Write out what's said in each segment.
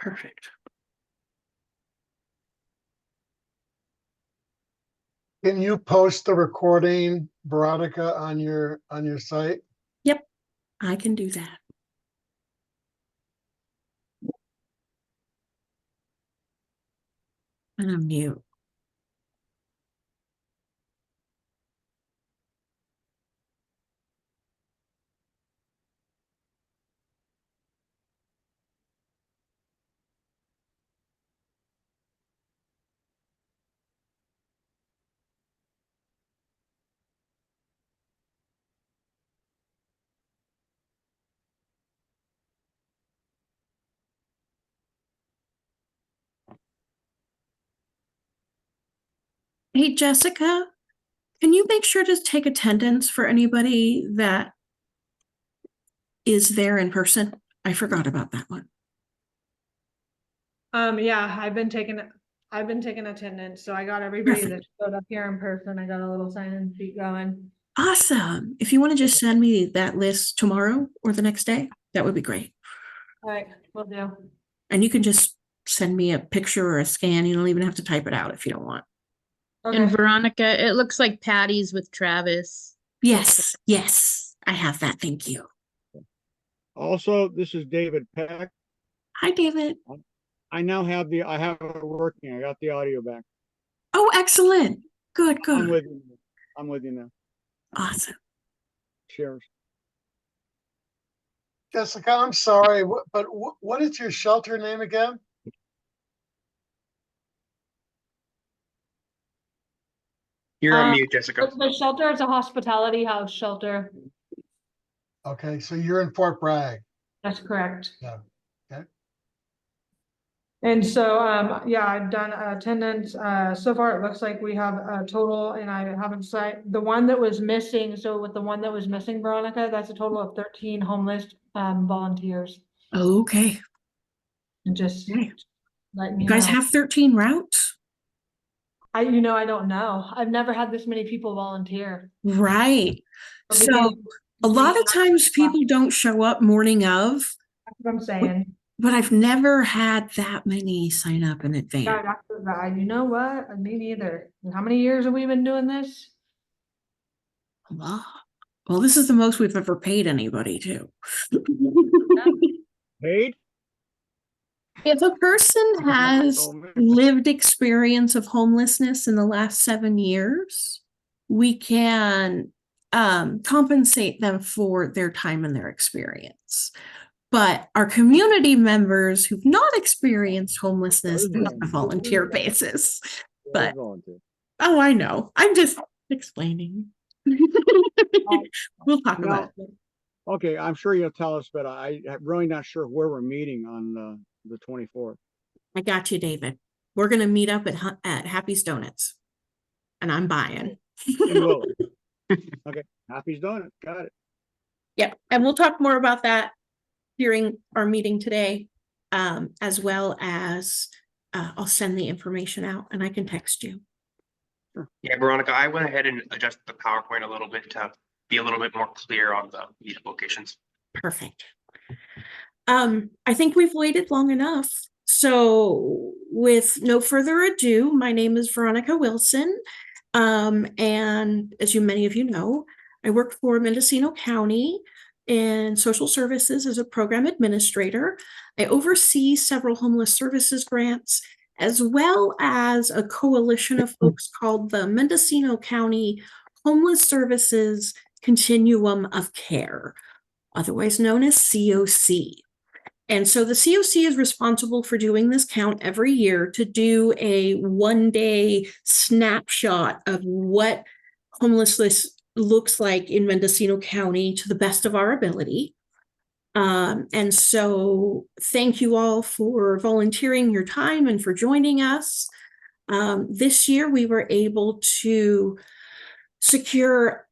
Perfect. Can you post the recording, Veronica, on your site? Yep, I can do that. And I'm mute. Hey, Jessica, can you make sure to take attendance for anybody that is there in person? I forgot about that one. Yeah, I've been taking attendance, so I got everybody that Perfect. showed up here in person. I got a little sign-in sheet going. Awesome. If you want to just send me that list tomorrow or the next day, that would be great. All right, will do. And you can just send me a picture or a scan. You don't even have to type it out if you don't want. Okay. And Veronica, it looks like Patty's with Travis. Yes, yes, I have that. Thank you. Also, this is David Peck. Hi, David. I have it working. I got the audio back. Oh, excellent. Good, I'm good. with you. I'm with you now. Awesome. Cheers. Jessica, I'm sorry, but what is your shelter name again? You're on mute, Jessica. The shelter is a hospitality house shelter. Okay, so you're in Fort Bragg. That's correct. Yeah. Okay. And so, yeah, I've done attendance. So far, it looks like we have a total, and I haven't cited the one that was missing. So with the one that was missing, Veronica, that's a total of 13 homeless volunteers. Okay. And just Okay. letting You you guys know. have 13 routes? I don't know. I've never had this many people volunteer. Right. But So because a lot of times people don't show up morning of, that's what I'm saying. but I've never had that many sign up in advance. Yeah, you know what? Me neither. And how many years have we been doing this? A lot. Well, this is the most we've ever paid anybody too. Paid? If a person has Oh, man. lived experience of homelessness in the last 7 years, we can compensate them for their time and their experience. But our community members who've not experienced homelessness on a volunteer basis. But oh, I know. I'm just explaining. We'll talk about it. Okay, I'm sure you'll tell us, but I'm really not sure where we're meeting on the 24th. I got you, David. We're gonna meet up at Happy's Donuts, and I'm buying. In Willow. Okay, Happy's Donut. Got it. Yep, and we'll talk more about that during our meeting today, as well as I'll send the information out and I can text you. Yeah, Veronica, I went ahead and adjusted the PowerPoint a little bit to be a little bit more clear on the meeting locations. Perfect. I think we've waited long enough. So with no further ado, my name is Veronica Wilson. And as many of you know, I work for Mendocino County in social services as a program administrator. I oversee several homeless services grants, as well as a coalition of folks called the Mendocino County Homeless Services Continuum of Care, otherwise known as COC. And so the COC is responsible for doing this count every year to do a one-day snapshot of what homelessness looks like in Mendocino County to the best of our ability. And so thank you all for volunteering your time and for joining us. This year we were able to secure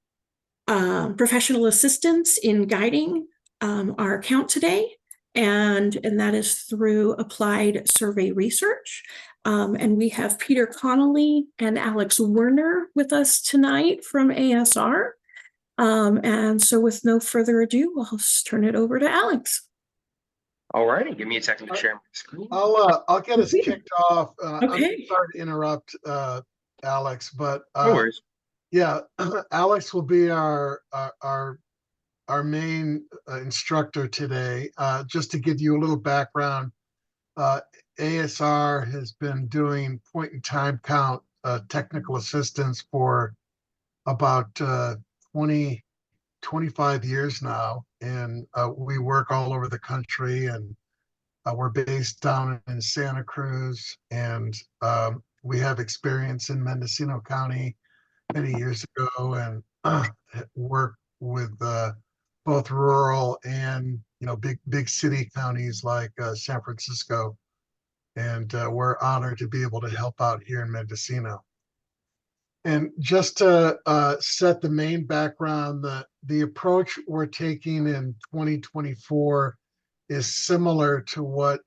professional assistance in guiding our count today. And that is through applied survey research. And we have Peter Connolly and Alex Werner with us tonight from ASR. And so with no further ado, I'll just turn it over to Alex. All righty, give me a second to share my screen. I'll get us kicked off. I'm Okay. sorry to interrupt, Alex, but No worries. yeah, Alex will be our main instructor today. Just to give you a little background, ASR has been doing point in time count technical assistance for about 20, 25 years now. And we work all over the country, and we're based down in Santa Cruz, and we have experience in Mendocino County many years ago, and work with both rural and big city counties like San Francisco. And we're honored to be able to help out here in Mendocino. And just to set the main background, the approach we're taking in 2024 is similar to what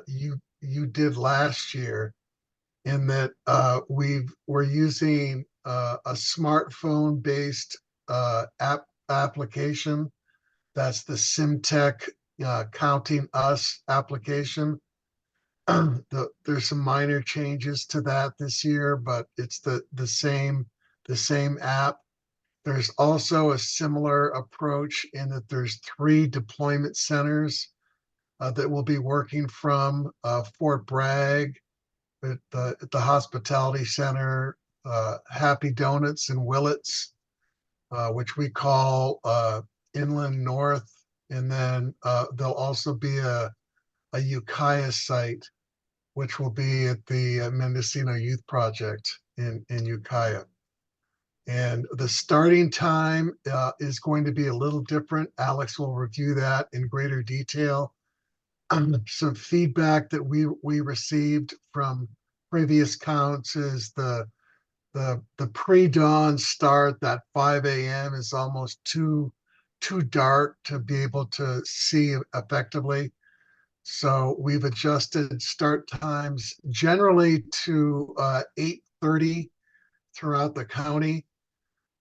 you did last year, in that we're using a smartphone based application. That's the SimTech Counting Us application. There's some minor changes to that this year, but it's the same app. There's also a similar approach in that there's 3 deployment centers that will be working from Fort Bragg at the Hospitality Center, Happy Donuts in Willits, which we call Inland North, and then there'll also be a Ukiah site, which will be at the Mendocino Youth Project in Ukiah. And the starting time is going to be a little different. Alex will review that in greater detail. Some feedback that we received from previous counts is the pre-dawn start, that 5 a.m. is almost too dark to be able to see effectively. So we've adjusted start times generally to 8:30 throughout the county.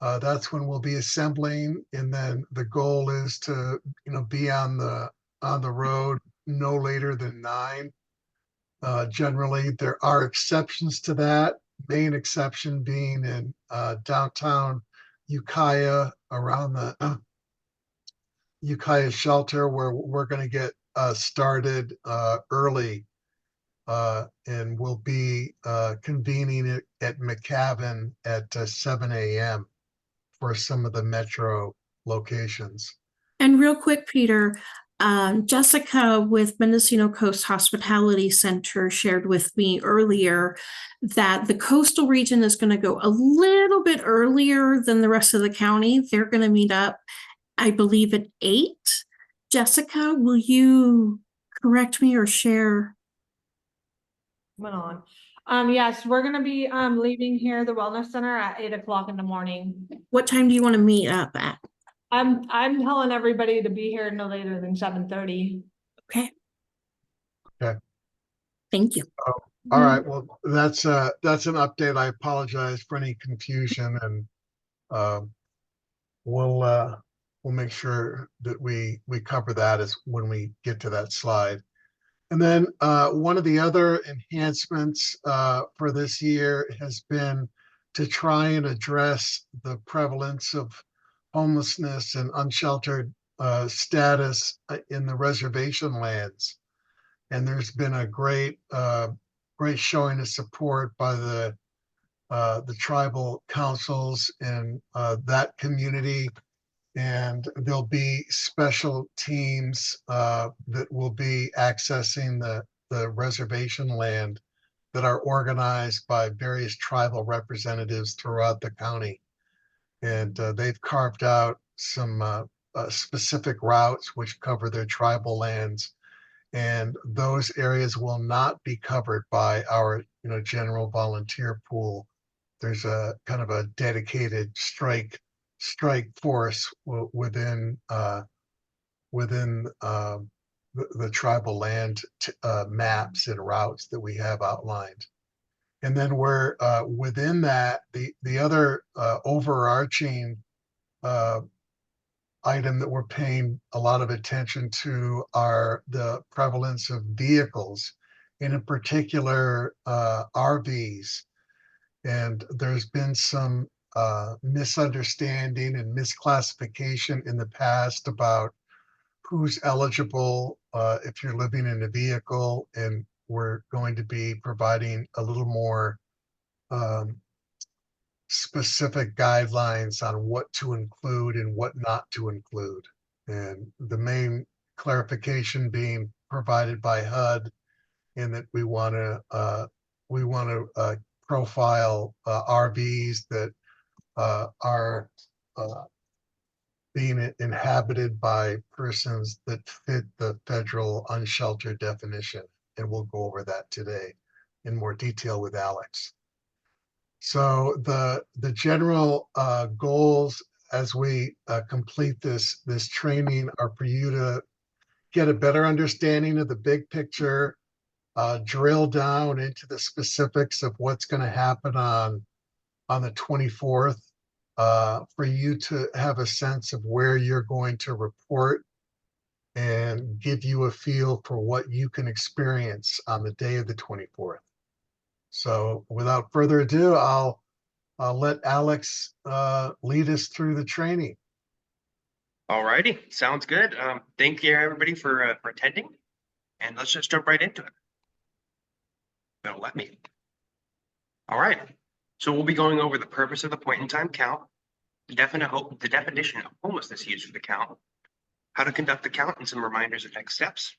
That's when we'll be assembling, and then the goal is to be on the road no later than 9. Generally, there are exceptions to that. Main exception being in downtown Ukiah, around the Ukiah shelter, where we're going to get started early, and we'll be convening at McCavan at 7 a.m. for some of the metro locations. And real quick, Peter, Jessica with Mendocino Coast Hospitality Center shared with me earlier that the coastal region is going to go a little bit earlier than the rest of the county. They're going to meet up, I believe, at 8. Jessica, will you correct me or share? Went on. Yes, we're gonna be leaving here, the Wellness Center, at 8 o'clock in the morning. What time do you want to meet up at? I'm telling everybody to be here no later than 7:30. Okay. Okay. Thank you. All right. Well, that's an update. I apologize for any confusion, and we'll make sure that we cover that as when we get to that slide. And then one of the other enhancements for this year has been to try and address the prevalence of homelessness and unsheltered status in the reservation lands. And there's been a great showing of support by the tribal councils in that community. And there'll be special teams that will be accessing the reservation land that are organized by various tribal representatives throughout the county. And they've carved out some specific routes which cover their tribal lands. And those areas will not be covered by our general volunteer pool. There's a kind of a dedicated strike force within the tribal land maps and routes that we have outlined. And then we're within that, the other overarching item that we're paying a lot of attention to are the prevalence of vehicles, and in particular, RVs. And there's been some misunderstanding and misclassification in the past about who's eligible if you're living in a vehicle, and we're going to be providing a little more um, specific guidelines on what to include and what not to include. And the main clarification being provided by HUD, in that we want to profile RVs that are being inhabited by persons that fit the federal unsheltered definition. And we'll go over that today in more detail with Alex. So the general goals as we complete this training are for you to get a better understanding of the big picture, drill down into the specifics of what's going to happen on the 24th, for you to have a sense of where you're going to report and give you a feel for what you can experience on the day of the 24th. So without further ado, I'll let Alex lead us through the training. All righty, sounds good. Thank you everybody for attending, and let's just jump right into it. Don't let me. All right, so we'll be going over the purpose of the point in time count, the definition of homelessness used for the count, how to conduct the count, and some reminders of next steps.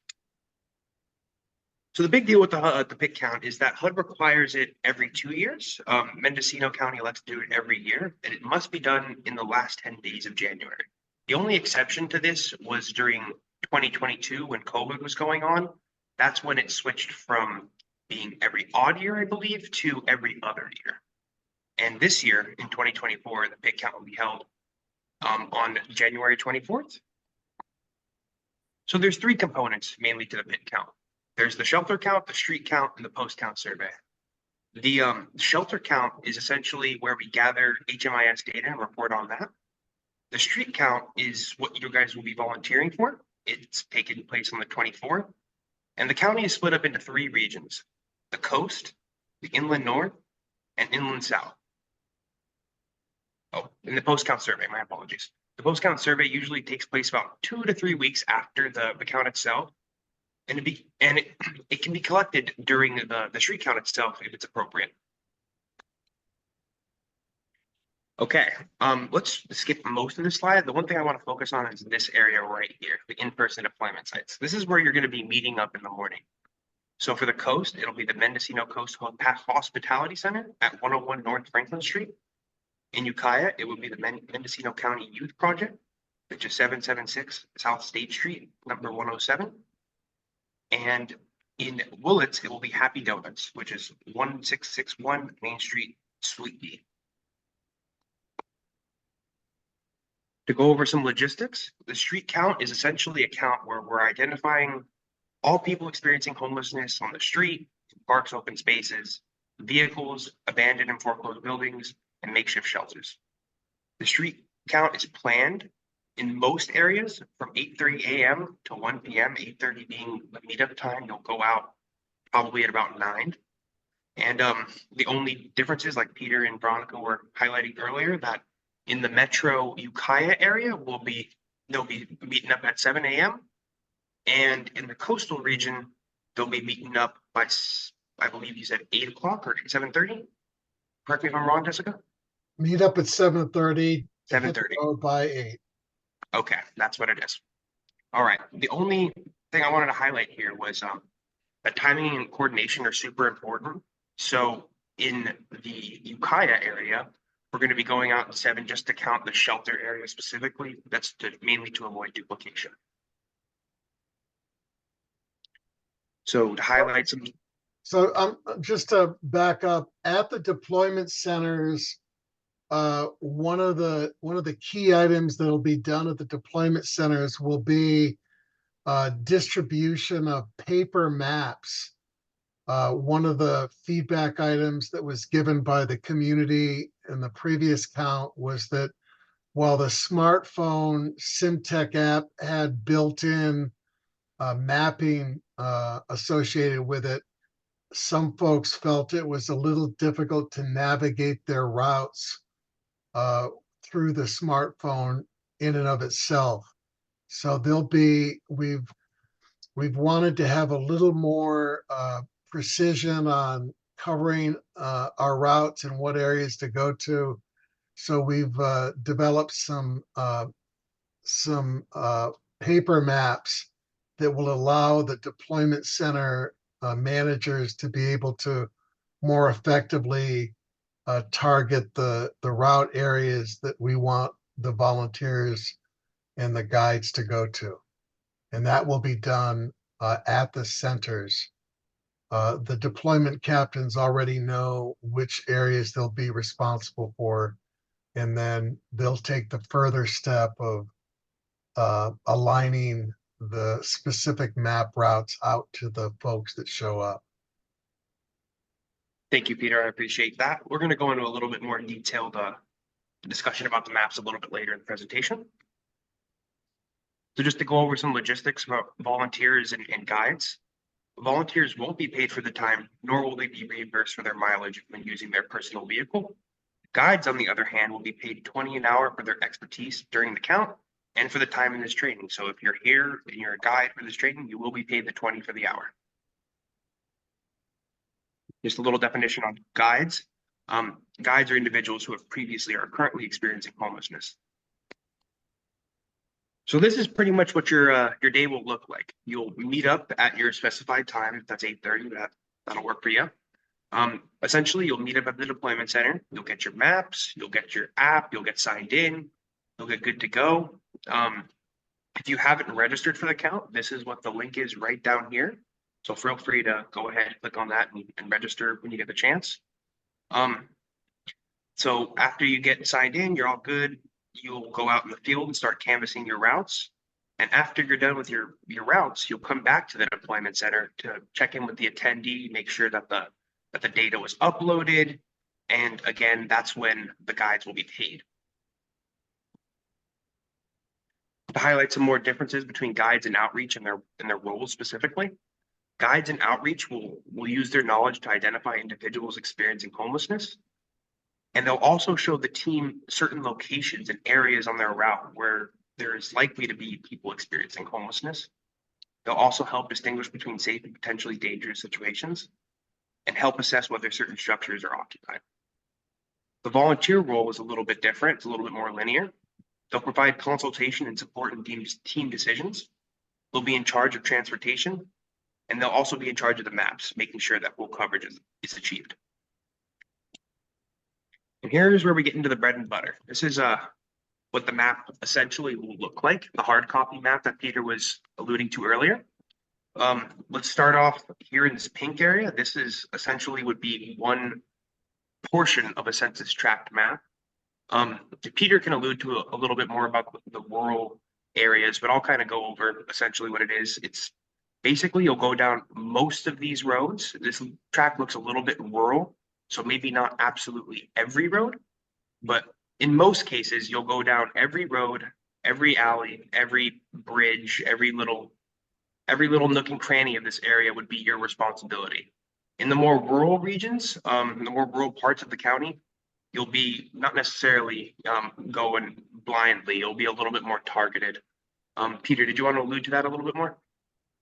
So the big deal with the PIC count is that HUD requires it every 2 years. Mendocino County elects to do it every year, and it must be done in the last 10 days of January. The only exception to this was during 2022 when COVID was going on. That's when it switched from being every odd year, I believe, to every other year. And this year, in 2024, the PIC count will be held on January 24th. So there's 3 components mainly to the PIC count. There's the shelter count, the street count, and the post count survey. The shelter count is essentially where we gather HMIS data and report on that. The street count is what you guys will be volunteering for. It's taking place on the 24th. And the county is split up into 3 regions: the coast, the inland north, and inland south. Oh, and the post count survey, my apologies. The post count survey usually takes place about 2 to 3 weeks after the count itself. And it can be collected during the street count itself if it's appropriate. Okay, let's skip most of the slide. The one thing I want to focus on is this area right here, the in-person deployment sites. This is where you're going to be meeting up in the morning. So for the coast, it'll be the Mendocino Coast Hospitality Center at 101 North Franklin Street. In Ukiah, it will be the Mendocino County Youth Project, which is 776 South State Street, number 107. And in Willits, it will be Happy Donuts, which is 1661 Main Street, Suite B. To go over some logistics, the street count is essentially a count where we're identifying all people experiencing homelessness on the street, parks, open spaces, vehicles, abandoned and foreclosed buildings, and makeshift shelters. The street count is planned in most areas from 8:30 a.m. to 1 p.m., 8:30 being the meetup time. You'll go out probably at about 9. And the only differences, like Peter and Veronica were highlighting earlier, that in the metro Ukiah area, they'll be meeting up at 7 a.m. And in the coastal region, they'll be meeting up by, I believe you said 8 o'clock or 7:30. Correct me if I'm wrong, Jessica. Meet up at 7:30. 7:30. By 8. Okay, that's what it is. All right. The only thing I wanted to highlight here was that timing and coordination are super important. So in the Ukiah area, we're going to be going out at 7 just to count the shelter area specifically. That's mainly to avoid duplication. So to highlight some. So just to back up, at the deployment centers, one of the key items that will be done at the deployment centers will be distribution of paper maps. One of the feedback items that was given by the community in the previous count was that while the smartphone SimTech app had built-in mapping associated with it, some folks felt it was a little difficult to navigate their routes uh, through the smartphone in and of itself. So we've wanted to have a little more precision on covering our routes and what areas to go to. So we've developed some paper maps that will allow the deployment center managers to be able to more effectively target the route areas that we want the volunteers and the guides to go to. And that will be done at the centers. The deployment captains already know which areas they'll be responsible for, and then they'll take the further step of aligning the specific map routes out to the folks that show up. Thank you, Peter. I appreciate that. We're going to go into a little bit more detailed discussion about the maps a little bit later in the presentation. So just to go over some logistics about volunteers and guides. Volunteers won't be paid for the time, nor will they be reimbursed for their mileage when using their personal vehicle. Guides, on the other hand, will be paid $20 an hour for their expertise during the count and for the time in this training. So if you're here and you're a guide for this training, you will be paid the 20 for the hour. Just a little definition on guides. Guides are individuals who have previously or are currently experiencing homelessness. So this is pretty much what your day will look like. You'll meet up at your specified time. If that's 8:30, that'll work for you. Essentially, you'll meet up at the deployment center. You'll get your maps, you'll get your app, you'll get signed in, you'll get good to go. If you haven't registered for the count, this is what the link is right down here. So feel free to go ahead, click on that and register when you get the chance. So after you get signed in, you're all good. You'll go out in the field and start canvassing your routes. And after you're done with your routes, you'll come back to the deployment center to check in with the attendee, make sure that the data was uploaded. And again, that's when the guides will be paid. To highlight some more differences between guides and outreach and their roles specifically, guides and outreach will use their knowledge to identify individuals experiencing homelessness. And they'll also show the team certain locations and areas on their route where there is likely to be people experiencing homelessness. They'll also help distinguish between safe and potentially dangerous situations and help assess whether certain structures are occupied. The volunteer role is a little bit different. It's a little bit more linear. They'll provide consultation and support in team decisions. They'll be in charge of transportation, and they'll also be in charge of the maps, making sure that full coverage is achieved. And here's where we get into the bread and butter. This is what the map essentially will look like, the hard copy map that Peter was alluding to earlier. Let's start off here in this pink area. This is essentially would be one portion of a census tract map. Peter can allude to a little bit more about the rural areas, but I'll kind of go over essentially what it is. It's basically you'll go down most of these roads. This tract looks a little bit rural, so maybe not absolutely every road, but in most cases, you'll go down every road, every alley, every bridge, every little nook and cranny of this area would be your responsibility. In the more rural regions, in the more rural parts of the county, you'll be not necessarily going blindly. You'll be a little bit more targeted. Peter, did you want to allude to that a little bit more?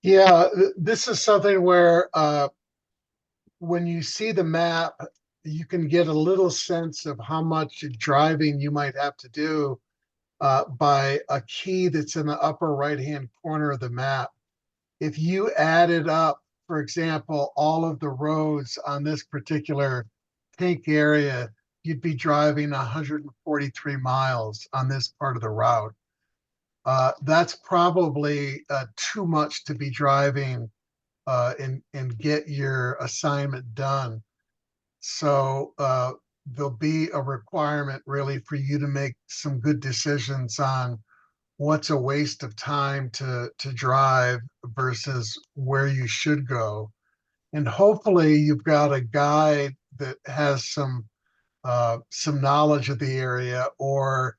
Yeah, this is something where when you see the map, you can get a little sense of how much driving you might have to do by a key that's in the upper right-hand corner of the map. If you added up, for example, all of the roads on this particular pink area, you'd be driving 143 miles on this part of the route. That's probably too much to be driving and get your assignment done. So there'll be a requirement really for you to make some good decisions on what's a waste of time to drive versus where you should go. And hopefully you've got a guide that has some knowledge of the area, or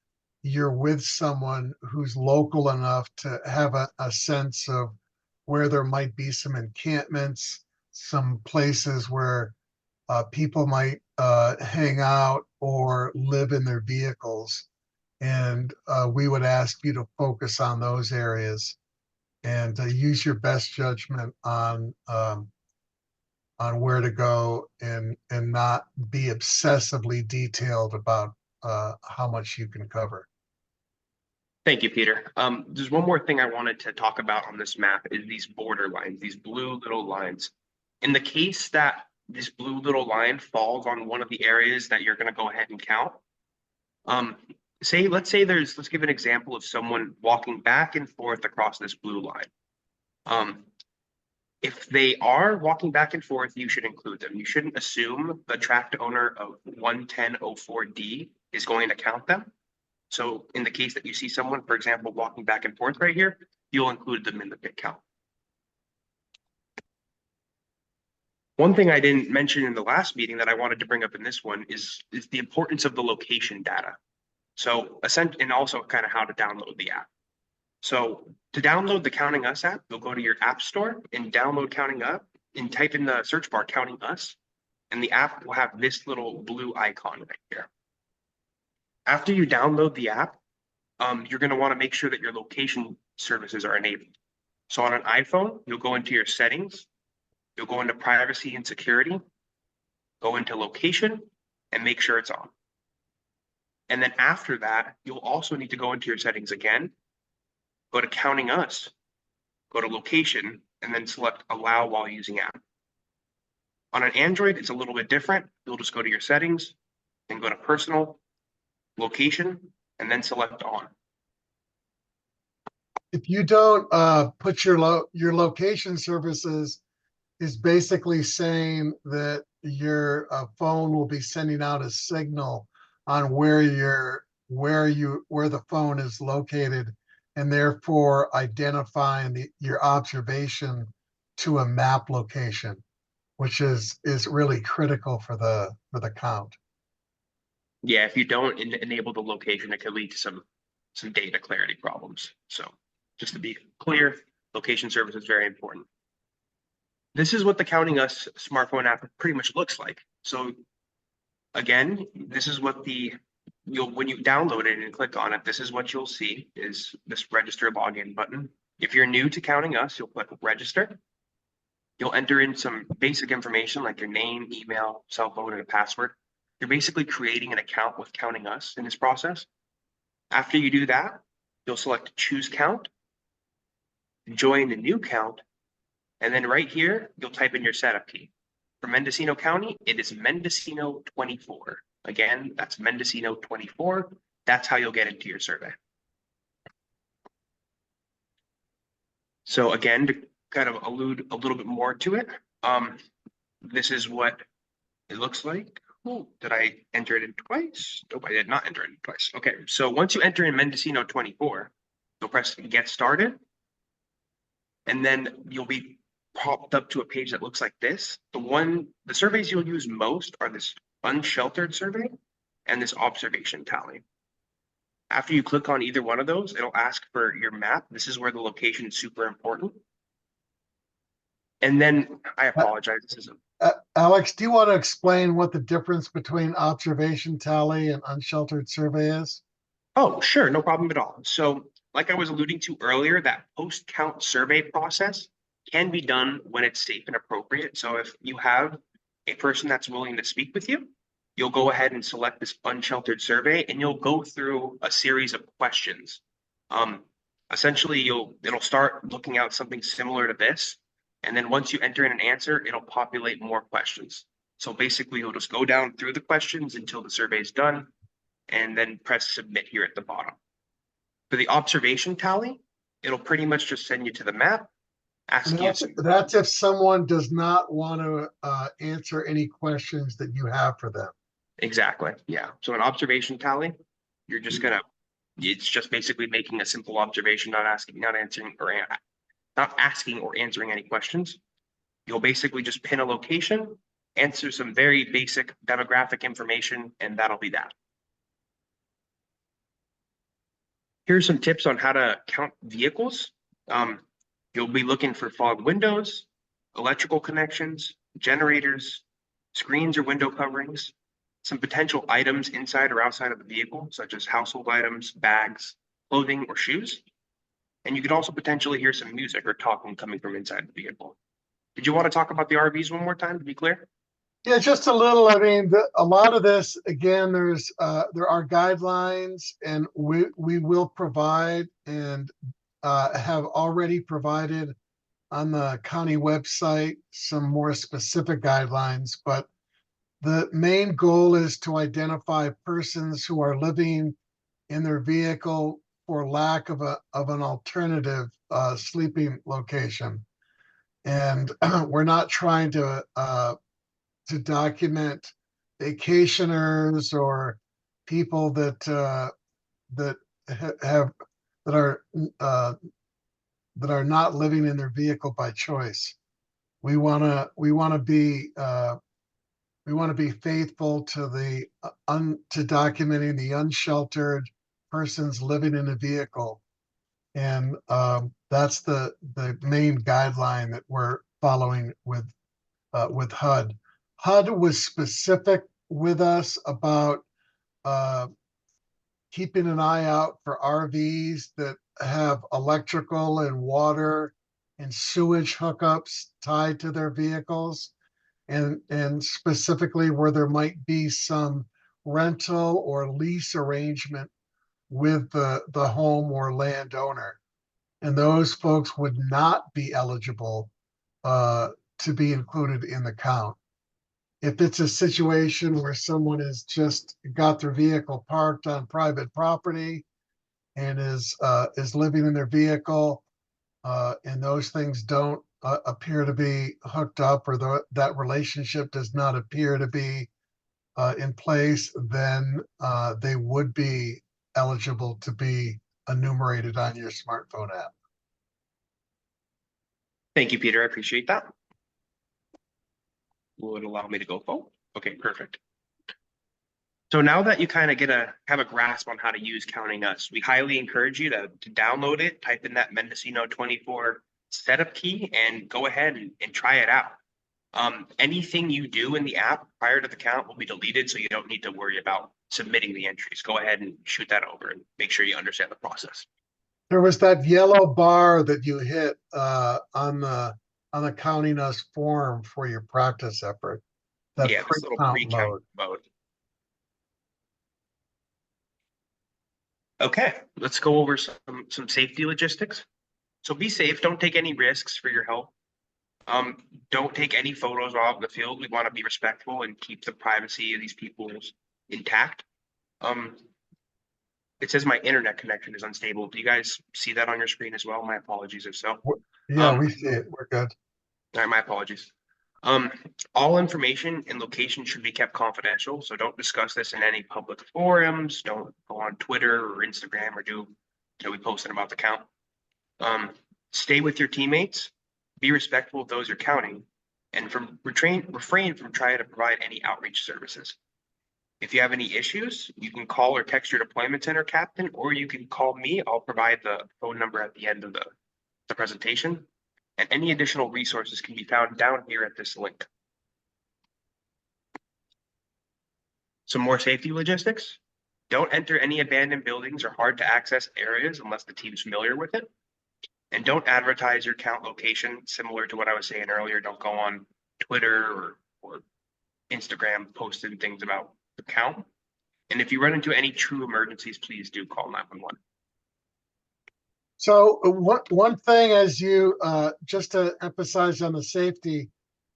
you're with someone who's local enough to have a sense of where there might be some encampments, some places where people might hang out or live in their vehicles. And we would ask you to focus on those areas and use your best judgment on where to go and not be obsessively detailed about how much you can cover. Thank you, Peter. There's one more thing I wanted to talk about on this map is these border lines, these blue little lines. In the case that this blue little line falls on one of the areas that you're going to go ahead and count, let's give an example of someone walking back and forth across this blue line. If they are walking back and forth, you should include them. You shouldn't assume the tract owner of 11004D is going to count them. So in the case that you see someone, for example, walking back and forth right here, you'll include them in the pit count. One thing I didn't mention in the last meeting that I wanted to bring up in this one is the importance of the location data. So and also kind of how to download the app. So to download the Counting Us app, you'll go to your app store and download Counting Up and type in the search bar Counting Us, and the app will have this little blue icon right here. After you download the app, you're going to want to make sure that your location services are enabled. So on an iPhone, you'll go into your settings, you'll go into privacy and security, go into location, and make sure it's on. And then after that, you'll also need to go into your settings again, go to Counting Us, go to location, and then select allow while using app. On an Android, it's a little bit different. You'll just go to your settings and go to personal, location, and then select on. If you don't put your location services is basically saying that your phone will be sending out a signal on where the phone is located, and therefore identifying your observation to a map location, which is really critical for the count. Yeah, if you don't enable the location, it could lead to some data clarity problems. So just to be clear, location service is very important. This is what the Counting Us smartphone app pretty much looks like. So again, this is what when you download it and click on it, this is what you'll see is this register login button. If you're new to Counting Us, you'll click register. You'll enter in some basic information like your name, email, cell phone, and a password. You're basically creating an account with Counting Us in this process. After you do that, you'll select choose count, join a new count, and then right here, you'll type in your setup key. For Mendocino County, it is Mendocino 24. Again, that's Mendocino 24. That's how you'll get into your survey. So again, to kind of allude a little bit more to it, this is what it looks like. Oh, did I enter it in twice? Nope, I did not enter it in twice. Okay, so once you enter in Mendocino 24, you'll press get started. And then you'll be popped up to a page that looks like this. The surveys you'll use most are this unsheltered survey and this observation tally. After you click on either one of those, it'll ask for your map. This is where the location is super important. And then I apologize, this isn't. Alex, do you want to explain what the difference between observation tally and unsheltered survey is? Oh, sure, no problem at all. So like I was alluding to earlier, that post-count survey process can be done when it's safe and appropriate. So if you have a person that's willing to speak with you, you'll go ahead and select this unsheltered survey and you'll go through a series of questions. Essentially, it'll start looking out something similar to this. And then once you enter in an answer, it'll populate more questions. So basically, you'll just go down through the questions until the survey is done and then press submit here at the bottom. For the observation tally, it'll pretty much just send you to the map. That's if someone does not want to answer any questions that you have for them. Exactly. Yeah. So an observation tally, you're just it's just basically making a simple observation, not asking or answering any questions. You'll basically just pin a location, answer some very basic demographic information, and that'll be that. Here's some tips on how to count vehicles. You'll be looking for fog windows, electrical connections, generators, screens or window coverings, some potential items inside or outside of the vehicle, such as household items, bags, clothing, or shoes. And you could also potentially hear some music or talking coming from inside the vehicle. Did you want to talk about the RVs one more time to be clear? Yeah, just a little. I mean, a lot of this, again, there are guidelines, and we will provide and have already provided on the county website some more specific guidelines. But the main goal is to identify persons who are living in their vehicle for lack of an alternative sleeping location. And we're not trying to document vacationers or people that that have that are not living in their vehicle by choice. We want to be faithful to to documenting the unsheltered persons living in a vehicle, and that's the main guideline that we're following with HUD. HUD was specific with us about keeping an eye out for RVs that have electrical and water and sewage hookups tied to their vehicles, and specifically where there might be some rental or lease arrangement with the home or landowner. And those folks would not be eligible to be included in the count. If it's a situation where someone has just got their vehicle parked on private property and is living in their vehicle, and those things don't appear to be hooked up, or that relationship does not appear to be in place, then they would be eligible to be enumerated on your smartphone app. Thank you, Peter. I appreciate that. Will it allow me to go forward? Okay, perfect. So now that you kind of have a grasp on how to use Counting Us, we highly encourage you to download it, type in that Mendocino 24 setup key, and go ahead and try it out. Anything you do in the app prior to the count will be deleted, so you don't need to worry about submitting the entries. Go ahead and shoot that over and make sure you understand the process. There was that yellow bar that you hit on the Counting Us form for your practice effort. That Yeah, this little pre-count pre-count mode. Okay, let's go over some safety logistics. So be safe. Don't take any risks for your health. Don't take any photos off the field. We want to be respectful and keep the privacy of these people intact. It says my internet connection is unstable. Do you guys see that on your screen as well? My apologies if so. Yeah, we see it. We're good. All right, my apologies. All information and location should be kept confidential, so don't discuss this in any public forums. Don't go on Twitter or Instagram or we posted about the count. Stay with your teammates, be respectful of those you're counting, and refrain from trying to provide any outreach services. If you have any issues, you can call or text your deployment center captain, or you can call me. I'll provide the phone number at the end of the presentation. And any additional resources can be found down here at this link. Some more safety logistics. Don't enter any abandoned buildings or hard to access areas unless the team's familiar with it. And don't advertise your count location, similar to what I was saying earlier. Don't go on Twitter or Instagram posting things about the count. And if you run into any true emergencies, please do call 911. So one thing, as you just to emphasize on the safety,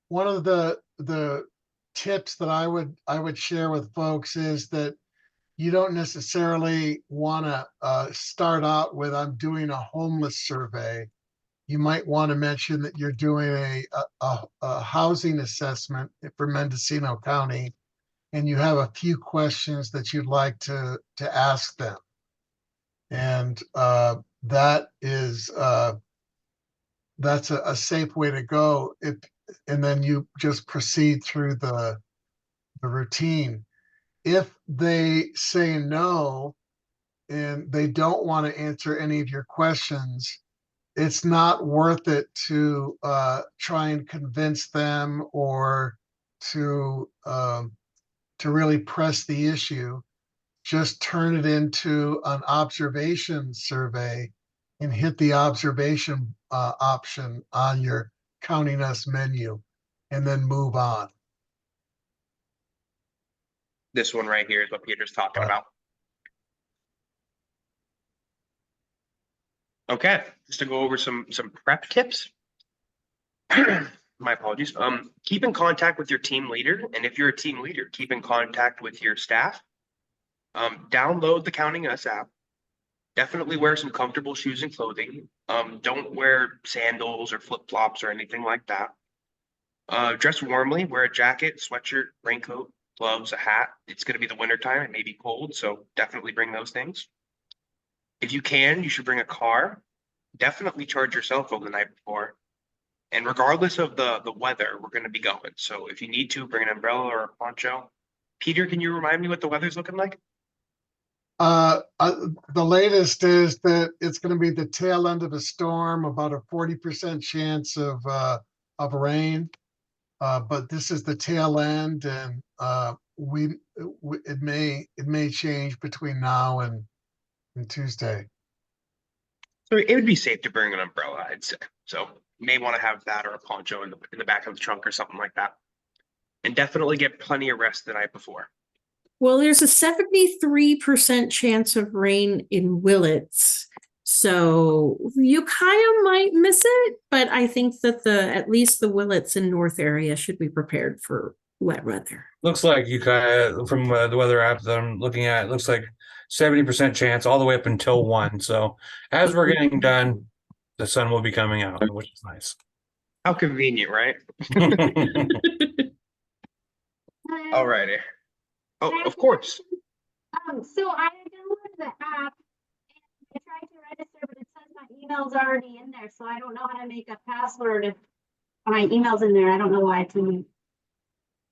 one of the tips that I would share with folks is that you don't necessarily want to start out with I'm doing a homeless survey. You might want to mention that you're doing a housing assessment for Mendocino County, and you have a few questions that you'd like to ask them. And that is that's a safe way to go. And then you just proceed through the routine. If they say no, and they don't want to answer any of your questions, it's not worth it to try and convince them or to really press the issue. Just turn it into an observation survey and hit the observation option on your Counting Us menu, and then move on. This one right here is what Peter's talking Right. about. Okay, just to go over some prep tips. My apologies. Keep in contact with your team leader, and if you're a team leader, keep in contact with your staff. Download the Counting Us app. Definitely wear some comfortable shoes and clothing. Don't wear sandals or flip-flops or anything like that. Dress warmly, wear a jacket, sweatshirt, raincoat, gloves, a hat. It's going to be the winter time. It may be cold, so definitely bring those things. If you can, you should bring a car. Definitely charge your cell phone the night before. And regardless of the weather, we're going to be going. So if you need to, bring an umbrella or a poncho. Peter, can you remind me what the weather's looking like? The latest is that it's going to be the tail end of a storm, about a 40% chance of rain. But this is the tail end, and it may change between now and Tuesday. So it would be safe to bring an umbrella, I'd say. So you may want to have that or a poncho in the back of the trunk or something like that. And definitely get plenty of rest the night before. Well, there's a 73% chance of rain in Willits. So you kind of might miss it, but I think that at least the Willits and North area should be prepared for wet weather. Looks like you kind of, from the weather app that I'm looking at, it looks like 70% chance all the way up until 1. So as we're getting done, the sun will be coming out, which is nice. How convenient, right? Alrighty. Oh, of course. So I downloaded the app and I tried to register, but it says my email's already in there, so I don't know how to make a password if my email's in there. I don't know why it's in there.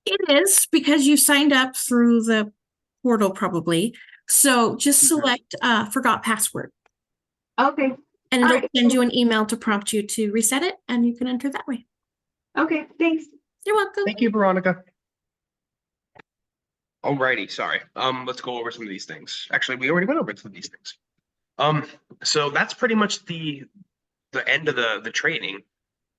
It is because you signed up through the portal probably. So just select forgot password. Okay. And it'll Alright. send you an email to prompt you to reset it, and you can enter that way. Okay, thanks. You're welcome. Thank you, Veronica. Alrighty, sorry. Let's go over some of these things. Actually, we already went over some of these things. So that's pretty much the end of the training.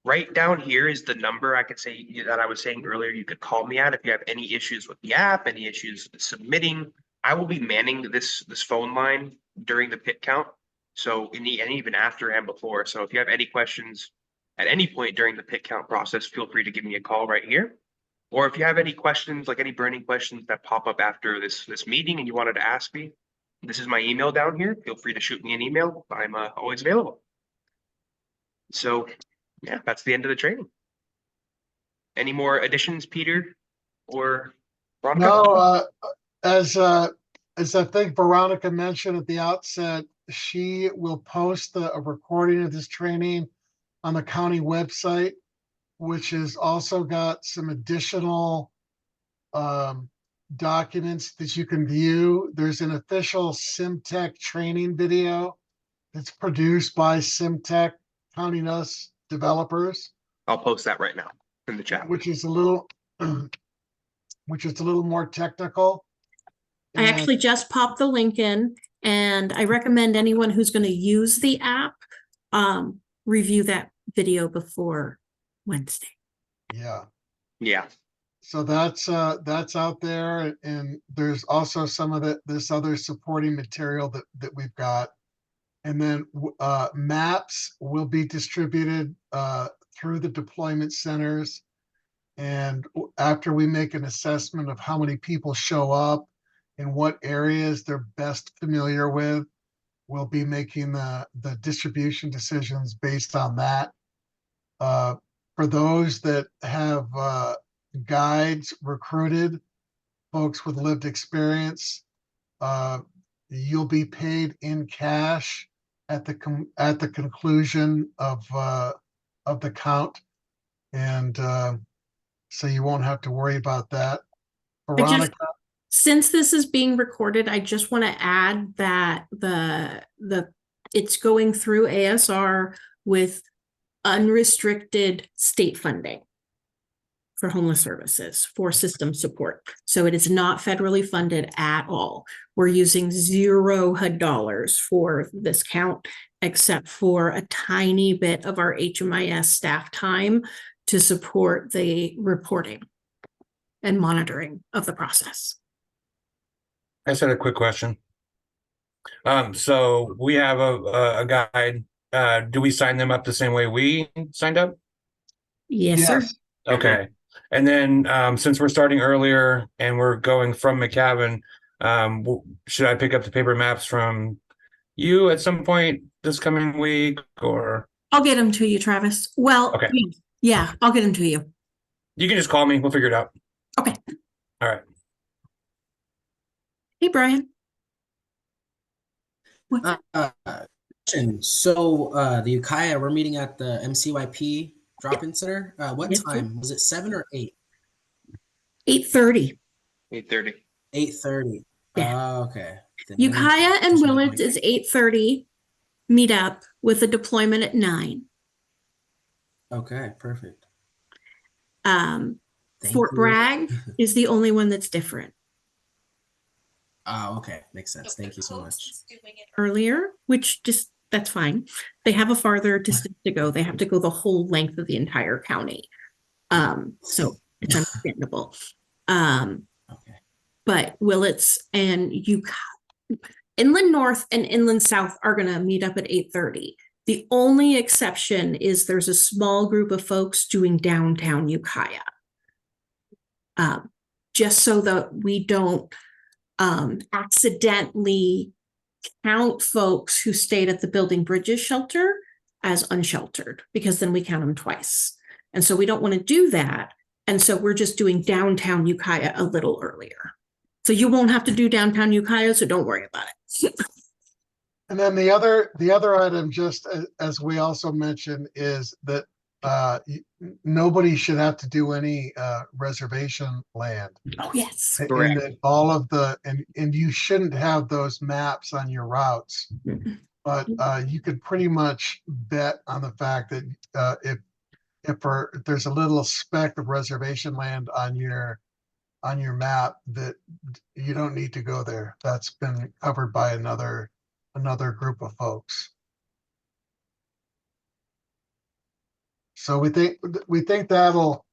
Right down here is the number I could say that I was saying earlier you could call me at if you have any issues with the app, any issues submitting. I will be manning this phone line during the pit count. So and even after and before. So if you have any questions at any point during the pit count process, feel free to give me a call right here. Or if you have any questions, like any burning questions that pop up after this meeting and you wanted to ask me, this is my email down here. Feel free to shoot me an email. I'm always available. So yeah, that's the end of the training. Any more additions, Peter or Veronica? No, as I think Veronica mentioned at the outset, she will post a recording of this training on the county website, which has also got some additional documents that you can view. There's an official SimTech training video that's produced by SimTech Counting Us developers, I'll post that right now in the chat. which is a little more technical. I actually just popped the link in, and I recommend anyone who's going to use the app review that video before Wednesday. Yeah. Yeah. So that's out there, and there's also some of this other supporting material that we've got. And then maps will be distributed through the deployment centers. And after we make an assessment of how many people show up and what areas they're best familiar with, we'll be making the distribution decisions based on that. For those that have guides recruited, folks with lived experience, you'll be paid in cash at the conclusion of the count, and so you won't have to worry about that. Veronica, Since this is being recorded, I just want to add that it's going through ASR with unrestricted state funding for homeless services for system support. So it is not federally funded at all. We're using zero HUD dollars for this count, except for a tiny bit of our HMIS staff time to support the reporting and monitoring of the process. I just had a quick question. So we have a guide. Do we sign them up the same way we signed up? Yes, sir. Yes. Okay. And then since we're starting earlier and we're going from McCavan, should I pick up the paper maps from you at some point this coming week, or I'll get them to you, Travis. Well, Okay. yeah, I'll get them to you. you can just call me, we'll figure it out. Okay. All right. Hey, Brian. What's up? So the Ukiah, we're meeting at the MCYP drop-in center. What Yes, sir. time? Was it 7 or 8? 8:30. 8:30. 8:30. Yeah. Okay. Then Ukiah and just Willits is 8:30. Meet up with a deployment at 9. Okay, perfect. Fort Thank you. Bragg is the only one that's different. Oh, okay. Makes sense. Thank you so much. Earlier, which just that's fine. They have a farther distance to go. They have to go the whole length of the entire county. So it's understandable. Okay. But Willits and Inland North and Inland South are gonna meet up at 8:30. The only exception is there's a small group of folks doing downtown Ukiah. Just so that we don't accidentally count folks who stayed at the Building Bridges shelter as unsheltered, because then we count them twice. And so we don't want to do that. And so we're just doing downtown Ukiah a little earlier. So you won't have to do downtown Ukiah, so don't worry about it. And then the other item, just as we also mentioned, is that nobody should have to do any reservation land. Oh, yes. And Correct. that all of the and you shouldn't have those maps on your routes, but you could pretty much bet on the fact that if there's a little speck of reservation land on your map, that you don't need to go there. That's been covered by another group of folks. So we think that'll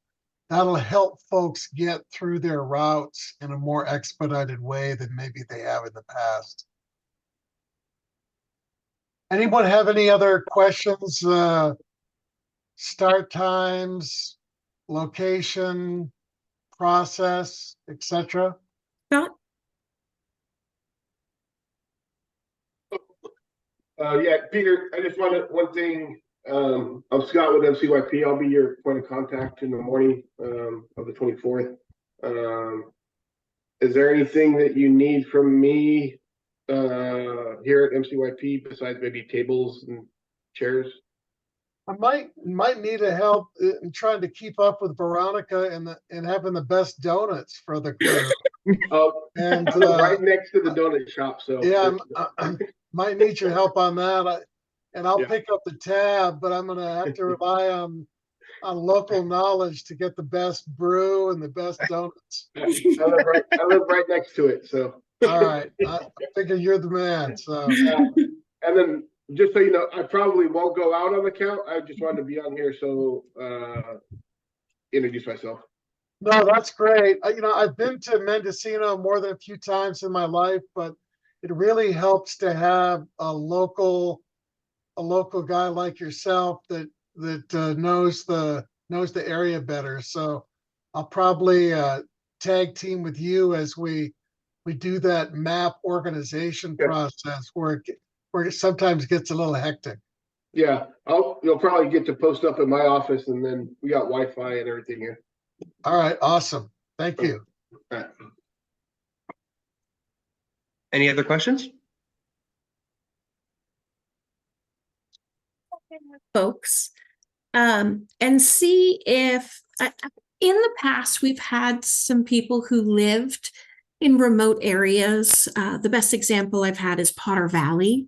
help folks get through their routes in a more expedited way than maybe they have in the past. Anyone have any other questions? Start times, location, process, etc. Scott? Yeah, Peter, I just wanted one thing. I'm Scott with MCYP. I'll be your point of contact in the morning of the 24th. Is there anything that you need from me here at MCYP besides maybe tables and chairs? I might need a help in trying to keep up with Veronica and having the best donuts for the crew. Oh, And I live right next to the donut shop, so yeah, I might need your help on that. I'll Yeah. pick up the tab, but I'm gonna have to rely on local knowledge to get the best brew and the best donuts. I live right next to it. So All right, I figure you're the man. So and then just so you know, I probably won't go out on the count. I just wanted to be on here so introduce myself. no, that's great. I've been to Mendocino more than a few times in my life, but it really helps to have a local guy like yourself that knows the area better. So I'll probably tag team with you as we do that map organization process where it sometimes gets a little hectic. Yeah, you'll probably get to post up in my office, and then we got Wi-Fi and everything here. All right, awesome. Thank you. All right. Any other questions? Folks, and see if in the past we've had some people who lived in remote areas. The best example I've had is Potter Valley.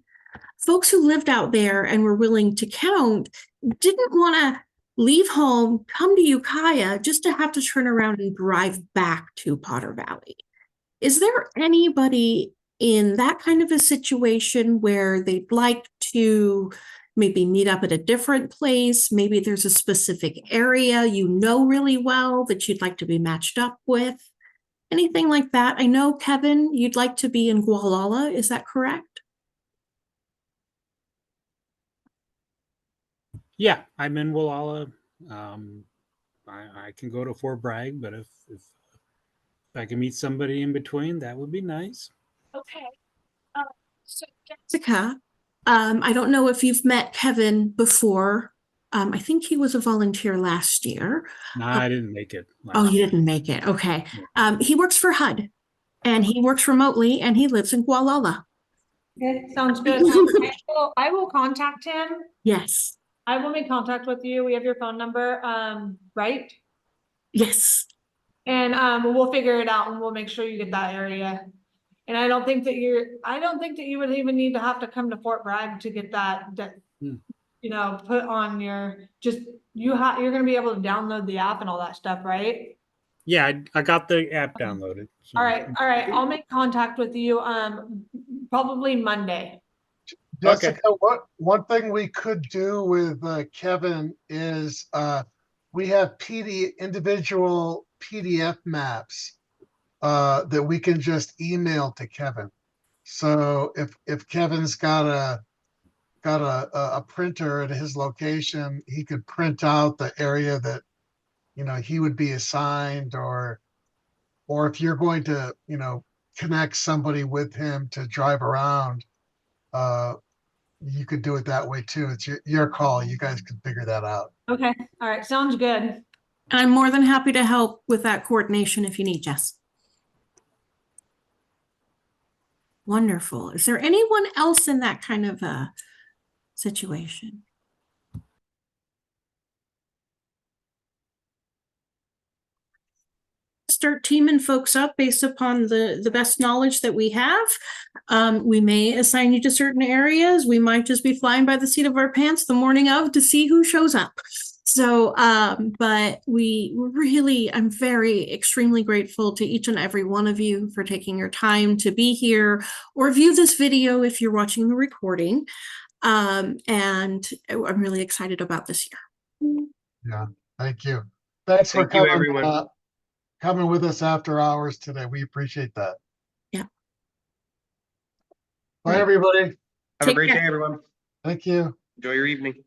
Folks who lived out there and were willing to count didn't want to leave home, come to Ukiah just to have to turn around and drive back to Potter Valley. Is there anybody in that kind of a situation where they'd like to maybe meet up at a different place? Maybe there's a specific area you know really well that you'd like to be matched up with? Anything like that? I know, Kevin, you'd like to be in Gualala. Is that correct? Yeah, I'm in Wallala. I can go to Fort Bragg, but if I can meet somebody in between, that would be nice. Okay. So Jessica, I don't know if you've met Kevin before. I think he was a volunteer last year. No, I didn't make it. Oh, you didn't make it. Okay. He works for HUD and he works remotely and he lives in Gualala. Okay, sounds good. I will contact him. Yes. I will make contact with you. We have your phone number, right? Yes. And we'll figure it out and we'll make sure you get that area. And I don't think that you would even need to have to come to Fort Bragg to get that, you know, put on your, you're gonna be able to download the app and all that stuff, right? Yeah, I got the app downloaded. So. All right. I'll make contact with you, probably Monday. Jessica, one thing we could do with Kevin is we have individual PDF maps that we can just email to Kevin. So if Kevin's got a printer at his location, he could print out the area that he would be assigned, or if you're going to connect somebody with him to drive around, you could do it that way too. It's your call. You guys can figure that out. Okay. All right. Sounds good. I'm more than happy to help with that coordination if you need, Jess. Wonderful. Is there anyone else in that kind of a situation? Start teaming folks up based upon the best knowledge that we have. We may assign you to certain areas. We might just be flying by the seat of our pants the morning of to see who shows up. So, but I'm extremely grateful to each and every one of you for taking your time to be here or view this video if you're watching the recording. And I'm really excited about this year. Yeah, thank you. Thanks for coming, everyone. Coming with us after hours today. We appreciate that. Yeah. Bye, everybody. Have a great day, everyone. Thank you. Enjoy your evening.